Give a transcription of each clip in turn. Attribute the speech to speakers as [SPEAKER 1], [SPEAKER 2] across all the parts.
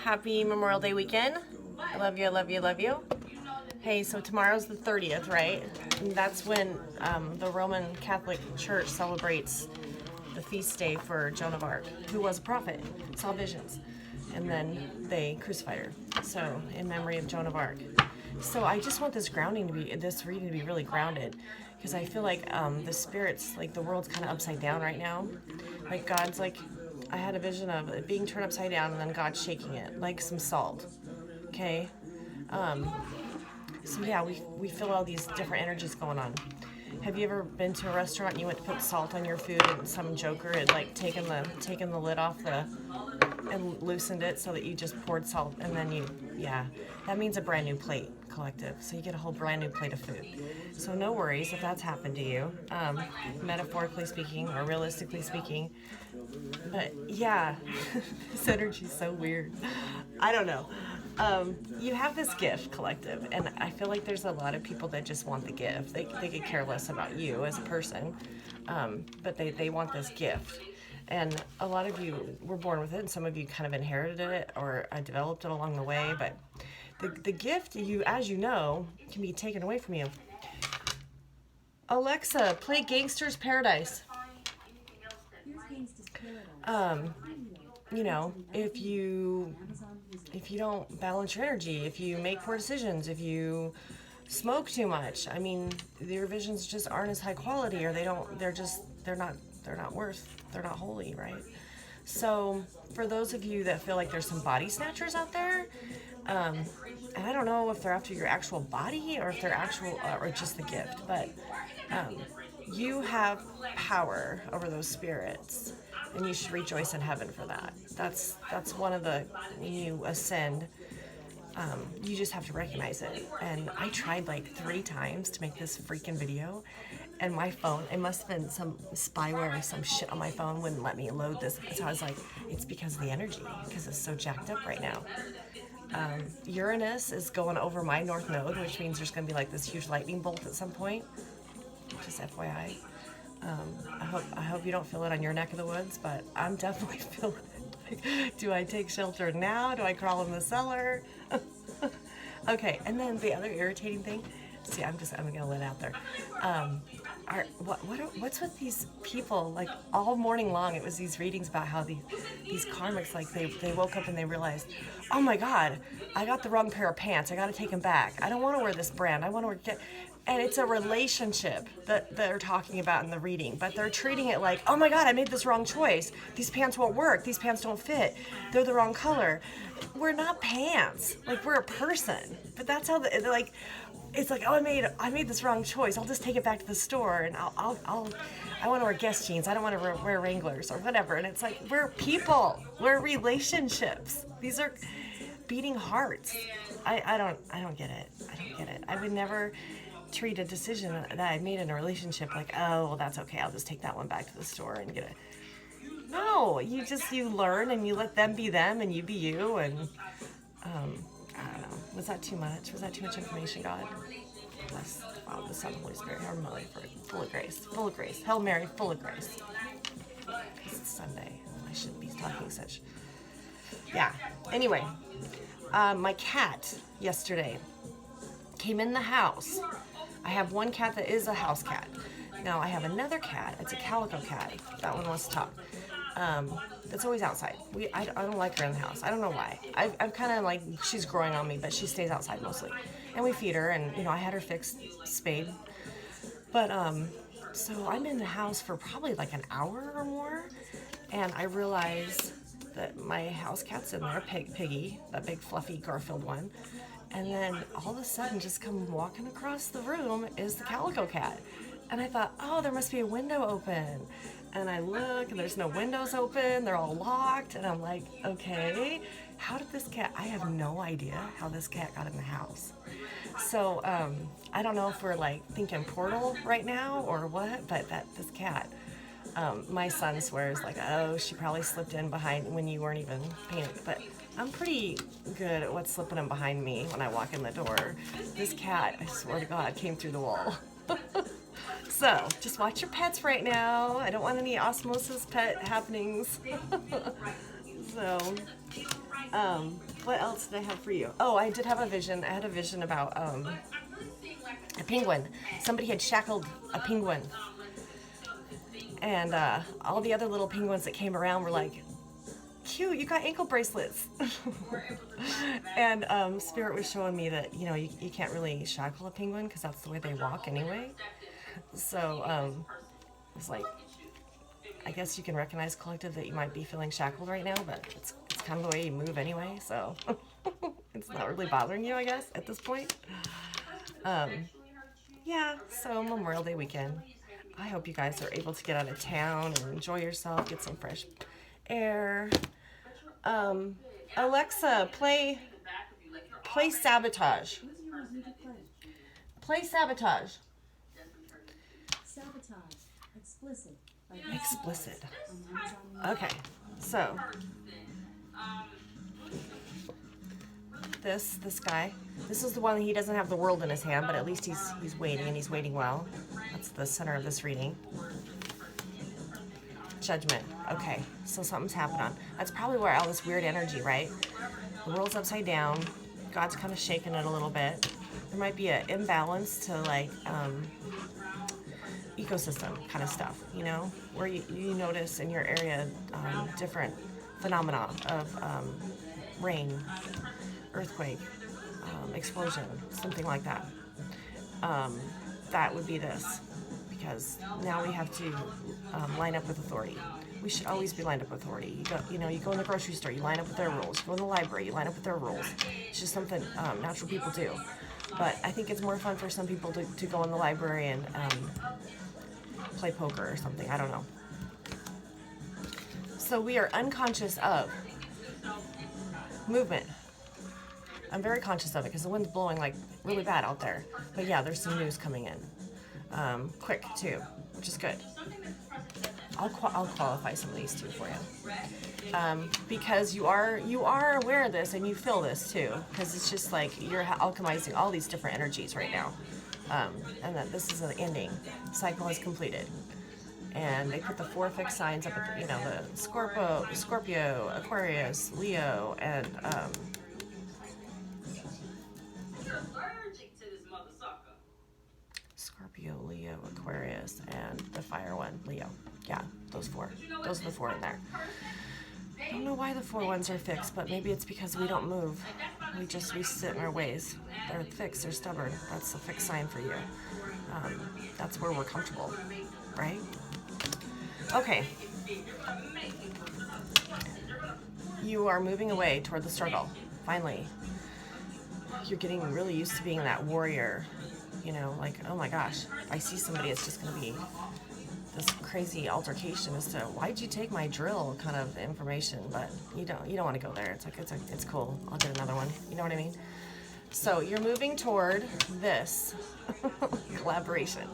[SPEAKER 1] Happy Memorial Day weekend. I love you, I love you, I love you. Hey, so tomorrow's the 30th, right? And that's when the Roman Catholic Church celebrates the feast day for Joan of Arc, who was a prophet, saw visions, and then they crucified her. So, in memory of Joan of Arc. So I just want this reading to be really grounded, because I feel like the spirits, like the world's kind of upside down right now. Like God's like, I had a vision of it being turned upside down and then God shaking it, like some salt. Okay? So yeah, we feel all these different energies going on. Have you ever been to a restaurant and you went to put salt on your food and some joker had like taken the lid off and loosened it so that you just poured salt and then that means a brand new plate, collective. So you get a whole brand new plate of food. So no worries if that's happened to you, metaphorically speaking or realistically speaking. But yeah, this energy's so weird. I don't know. You have this gift, collective, and I feel like there's a lot of people that just want the gift. They could care less about you as a person, but they want this gift. And a lot of you were born with it, and some of you kind of inherited it or developed it along the way. But the gift, as you know, can be taken away from you. Alexa, play Gangster's Paradise. If you don't balance your energy, if you make poor decisions, if you smoke too much, I mean, your visions just aren't as high quality, or they're not holy, right? So for those of you that feel like there's some body snatchers out there, and I don't know if they're after your actual body or if they're actual or just the gift, but you have power over those spirits, and you should rejoice in heaven for that. That's one of the, when you ascend, you just have to recognize it. And I tried like 3 times to make this freaking video, and my phone, it must have been some spyware or some shit on my phone wouldn't let me load this. So I was like, it's because of the energy, because it's so jacked up right now. Uranus is going over my north node, which means there's going to be like this huge lightning bolt at some point. Just FYI. I hope you don't feel it on your neck of the woods, but I'm definitely feeling it. Like, do I take shelter now? Do I crawl in the cellar? Okay, and then the other irritating thing. See, I'm gonna let it out there. What's with these people? Like all morning long, it was these readings about how these karmics, like they woke up and they realized, oh my God, I got the wrong pair of pants. I got to take them back. I don't want to wear this brand. I want to wear. And it's a relationship that they're talking about in the reading, but they're treating it like, oh my God, I made this wrong choice. These pants won't work. These pants don't fit. They're the wrong color. We're not pants. Like, we're a person. But that's how they're like. It's like, oh, I made this wrong choice. I'll just take it back to the store, and I want to wear Guess jeans. I don't want to wear Wranglers or whatever. And it's like, we're people. We're relationships. These are beating hearts. I don't get it. I don't get it. I would never treat a decision that I made in a relationship like, oh, well, that's okay. I'll just take that one back to the store and get it. No, you learn and you let them be them and you be you. And I don't know. Was that too much? Was that too much information, God? Bless the Father, the Son, the Holy Spirit. Hail Mary, full of grace, full of grace. Hail Mary, full of grace. Because it's Sunday. I shouldn't be talking such. Yeah. Anyway, my cat yesterday came in the house. I have one cat that is a house cat. Now I have another cat. It's a calico cat. That one wants to talk. That's always outside. I don't like her in the house. I don't know why. I'm kind of like, she's growing on me, but she stays outside mostly. And we feed her, and I had her fixed, spayed. But so I'm in the house for probably like an hour or more, and I realize that my house cat's in there, Piggy, that big fluffy Garfield one. And then all of a sudden, just come walking across the room is the calico cat. And I thought, oh, there must be a window open. And I look, and there's no windows open. They're all locked. And I'm like, okay, how did this cat, I have no idea how this cat got in the house. So I don't know if we're like thinking portal right now or what, but this cat, my son swears like, oh, she probably slipped in behind when you weren't even paying it. But I'm pretty good at what's slipping in behind me when I walk in the door. This cat, I swear to God, came through the wall. So, just watch your pets right now. I don't want any osmosis pet happenings. So, What else did I have for you? Oh, I did have a vision. I had a vision about a penguin. Somebody had shackled a penguin. And all the other little penguins that came around were like, cute, you got ankle bracelets. And Spirit was showing me that, you know, you can't really shackle a penguin because that's the way they walk anyway. So it's like, I guess you can recognize, collective, that you might be feeling shackled right now, but it's kind of the way you move anyway, so it's not really bothering you, I guess, at this point. Yeah, so Memorial Day weekend. I hope you guys are able to get out of town and enjoy yourself, get some fresh air. Alexa, play Sabotage. Play Sabotage.
[SPEAKER 2] Sabotage. Explicit.
[SPEAKER 1] Explicit. Okay, so this guy, this is the one. He doesn't have the world in his hand, but at least he's waiting, and he's waiting well. That's the center of this reading. Judgment. Okay, so something's happening. That's probably where all this weird energy, right? The world's upside down. God's kind of shaking it a little bit. There might be an imbalance to like ecosystem kind of stuff, you know, where you notice in your area different phenomena of rain, earthquake, explosion, something like that. That would be this, because now we have to line up with authority. We should always be lined up with authority. You go in the grocery store, you line up with their rules. You go in the library, you line up with their rules. It's just something natural people do. But I think it's more fun for some people to go in the library and play poker or something. I don't know. So we are unconscious of movement. I'm very conscious of it because the wind's blowing like really bad out there. But yeah, there's some news coming in. Quick too, which is good. I'll qualify some of these too for you. Because you are aware of this and you feel this too, because it's just like you're alchemizing all these different energies right now. And that this is an ending. Cycle is completed. And they put the 4 fixed signs up at the Scorpio, Aquarius, Leo, and Scorpio, Leo, Aquarius, and the fire one, Leo. Yeah, those 4. Those are the 4 in there. I don't know why the 4 ones are fixed, but maybe it's because we don't move. We sit in our ways. They're fixed, they're stubborn. That's a fixed sign for you. That's where we're comfortable, right? Okay. You are moving away toward the struggle, finally. You're getting really used to being that warrior, like, oh my gosh, I see somebody, it's just going to be this crazy altercation as to why'd you take my drill kind of information, but you don't want to go there. It's like it's cool. I'll get another one. You know what I mean? So you're moving toward this collaboration.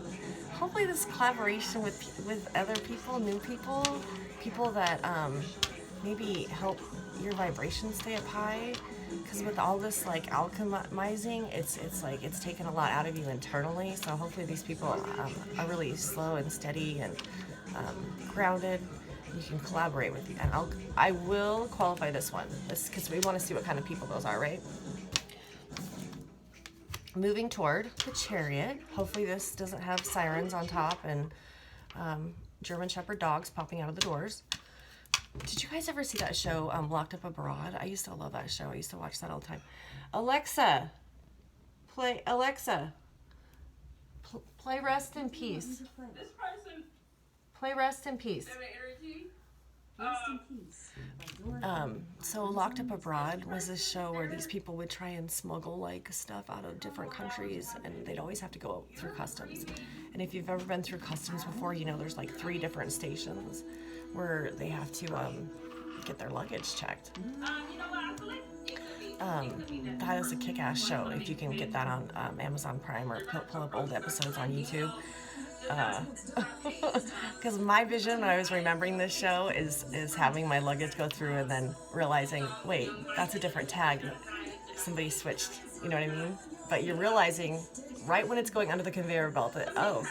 [SPEAKER 1] Hopefully this collaboration with other people, new people that maybe help your vibration stay up high. Because with all this like alchemizing, it's like it's taken a lot out of you internally. So hopefully these people are really slow and steady and grounded. You can collaborate with you, and I will qualify this one. This because we want to see what kind of people those are, right? Moving toward the Chariot. Hopefully this doesn't have sirens on top and German Shepherd dogs popping out of the doors. Did you guys ever see that show, Locked Up Abroad? I used to love that show. I used to watch that all the time. Alexa, play Rest in Peace. Play Rest in Peace.
[SPEAKER 2] Rest in peace.
[SPEAKER 1] So Locked Up Abroad was this show where these people would try and smuggle like stuff out of different countries, and they'd always have to go through customs. And if you've ever been through customs before, there's like 3 different stations where they have to get their luggage checked. That is a kick-ass show. If you can get that on Amazon Prime or pull up old episodes on YouTube. Because my vision when I was remembering this show is having my luggage go through and then realizing, wait, that's a different tag. Somebody switched, you know what I mean? But you're realizing right when it's going under the conveyor belt that, oh,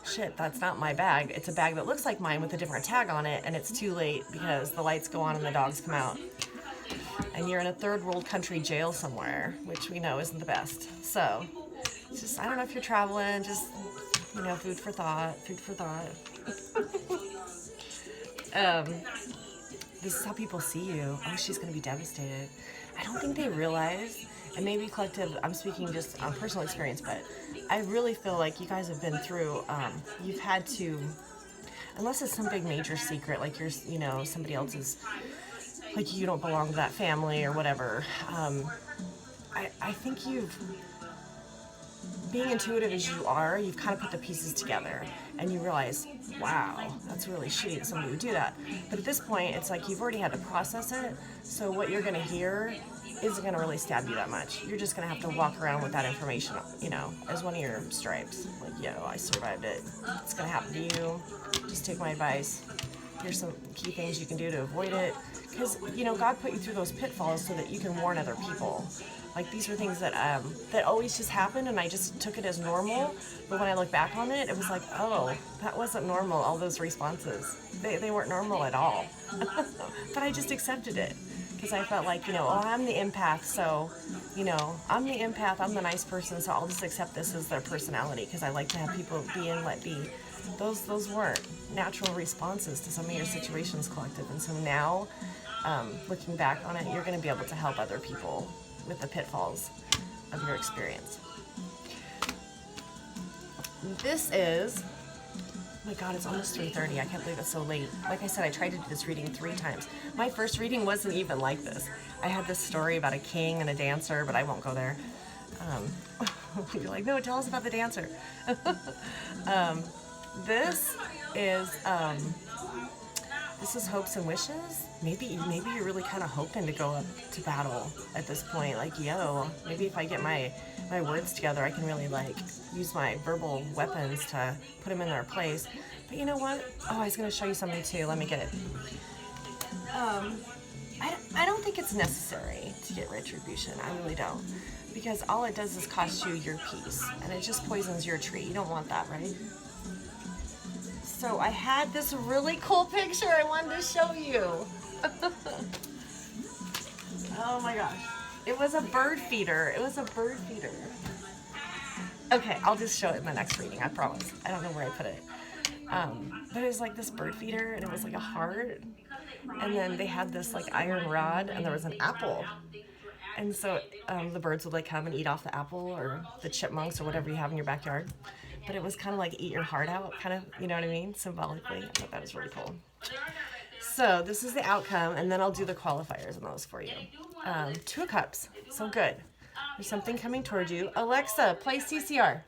[SPEAKER 1] shit, that's not my bag. It's a bag that looks like mine with a different tag on it, and it's too late because the lights go on and the dogs come out. and you're in a third world country jail somewhere, which we know isn't the best. So, it's just, I don't know if you're traveling, just, you know, food for thought. This is how people see you. Oh, she's going to be devastated. I don't think they realize, and maybe collective, I'm speaking just on personal experience, but I really feel like you guys have been through, you've had to, unless it's some big major secret, like you're, you know, somebody else's, like you don't belong to that family or whatever. I think being intuitive as you are, you've kind of put the pieces together and you realize, wow, that's really shitty that somebody would do that. But at this point, it's like you've already had to process it, so what you're going to hear isn't going to really stab you that much. You're just going to have to walk around with that information, you know, as one of your stripes. Like, yo, I survived it. It's going to happen to you. Just take my advice. Here's some key things you can do to avoid it. Because, you know, God put you through those pitfalls so that you can warn other people. Like, these were things that that always just happened, and I just took it as normal. But when I look back on it, it was like, oh, that wasn't normal, all those responses. They weren't normal at all. But I just accepted it. Because I felt like, you know, oh, I'm the empath, so, you know, I'm the empath, I'm the nice person, so I'll just accept this as their personality, because I like to have people be and let be. Those weren't natural responses to some of your situations, collective. And so now, looking back on it, you're going to be able to help other people with the pitfalls of your experience. This is, oh my God, it's almost 3:30. I can't believe it's so late. Like I said, I tried to do this reading 3 times. My first reading wasn't even like this. I had this story about a king and a dancer, but I won't go there. You're like, no, tell us about the dancer. This is hopes and wishes. Maybe you're really kind of hoping to go up to battle at this point. Like, yo, maybe if I get my words together, I can really like use my verbal weapons to put them in their place. But you know what? Oh, I was gonna show you something too. Let me get it. I don't think it's necessary to get retribution. I really don't, because all it does is cost you your peace, and it just poisons your tree. You don't want that, right? So I had this really cool picture I wanted to show you. Oh my gosh. It was a bird feeder. Okay, I'll just show it in the next reading, I promise. I don't know where I put it. But it was like this bird feeder, and it was like a heart. And then they had this like iron rod, and there was an apple. And so the birds would like come and eat off the apple, or the chipmunks, or whatever you have in your backyard. But it was kind of like eat your heart out, kind of, you know what I mean? Symbolically. I thought that was really cool. So this is the outcome, and then I'll do the qualifiers on those for you. 2 of Cups. So good. There's something coming towards you. Alexa, play CCR.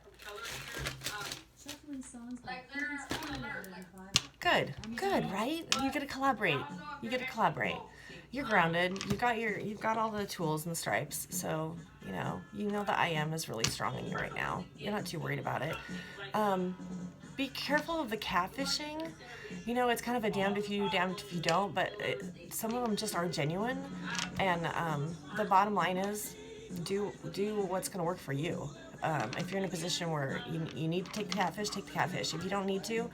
[SPEAKER 2] Shuffling songs by Clemens
[SPEAKER 1] Good, right? You get to collaborate. You're grounded. You've got all the tools and the stripes. So, you know the I am is really strong in you right now. You're not too worried about it. Be careful of the catfishing. You know, it's kind of a damned if you don't, but some of them just are genuine. And the bottom line is, do what's going to work for you. If you're in a position where you need to take the catfish, take the catfish. If you don't need to,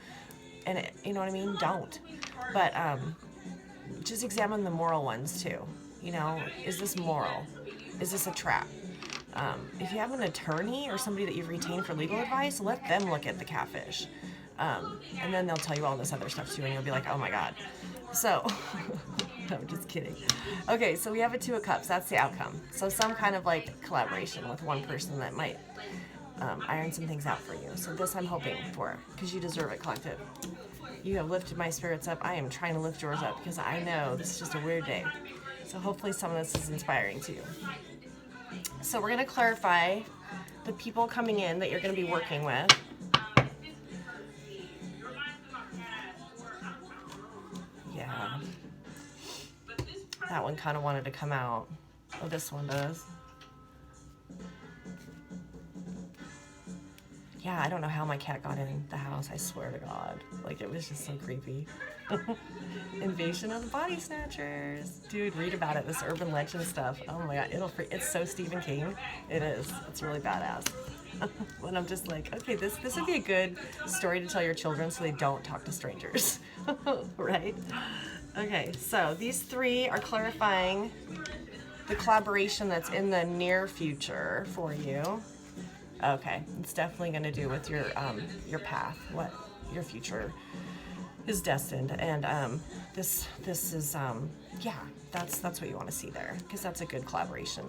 [SPEAKER 1] and you know what I mean, don't. But just examine the moral ones too. You know, is this moral? Is this a trap? If you have an attorney or somebody that you've retained for legal advice, let them look at the catfish. And then they'll tell you all this other stuff too, and you'll be like, oh my God. So, I'm just kidding. Okay, so we have a 2 of Cups. That's the outcome. So some kind of like collaboration with one person that might iron some things out for you. So this I'm hoping for, because you deserve it, collective. You have lifted my spirits up. I am trying to lift yours up, because I know this is just a weird day. So hopefully some of this is inspiring to you. So we're going to clarify the people coming in that you're going to be working with. Yeah. That one kind of wanted to come out. Oh, this one does. Yeah, I don't know how my cat got in the house. I swear to God. Like, it was just so creepy. Invasion of the Body Snatchers. Dude, read about it. This urban legend stuff. Oh my God, it's so Stephen King. It is. It's really badass. When I'm just like, okay, this would be a good story to tell your children so they don't talk to strangers. Right? Okay, so these 3 are clarifying the collaboration that's in the near future for you. Okay, it's definitely going to do with your path, what your future is destined, and this is yeah, that's what you want to see there, because that's a good collaboration.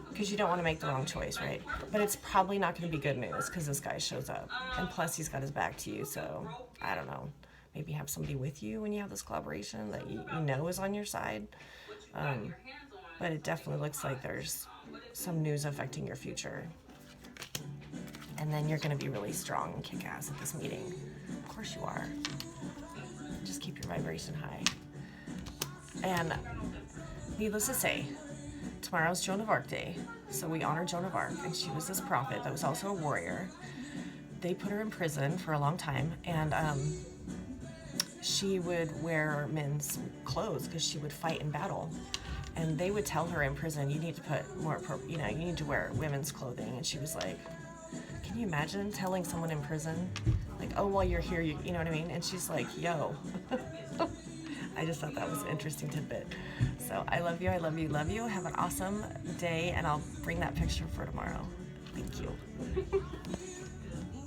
[SPEAKER 1] Because you don't want to make the wrong choice, right? But it's probably not going to be good news because this guy shows up, and plus he's got his back to you. So I don't know. Maybe have somebody with you when you have this collaboration that you know is on your side. But it definitely looks like there's some news affecting your future. And then you're going to be really strong and kick ass at this meeting. Of course you are. Just keep your vibration high. And needless to say, tomorrow's Joan of Arc Day. So we honor Joan of Arc, and she was this prophet that was also a warrior. They put her in prison for a long time, and she would wear men's clothes because she would fight in battle. And they would tell her in prison, you need to put more, you need to wear women's clothing. And she was like, can you imagine telling someone in prison, like, oh, while you're here, you know what I mean? And she's like, yo. I just thought that was an interesting tidbit. So I love you, I love you, love you. Have an awesome day, and I'll bring that picture for tomorrow. Thank you.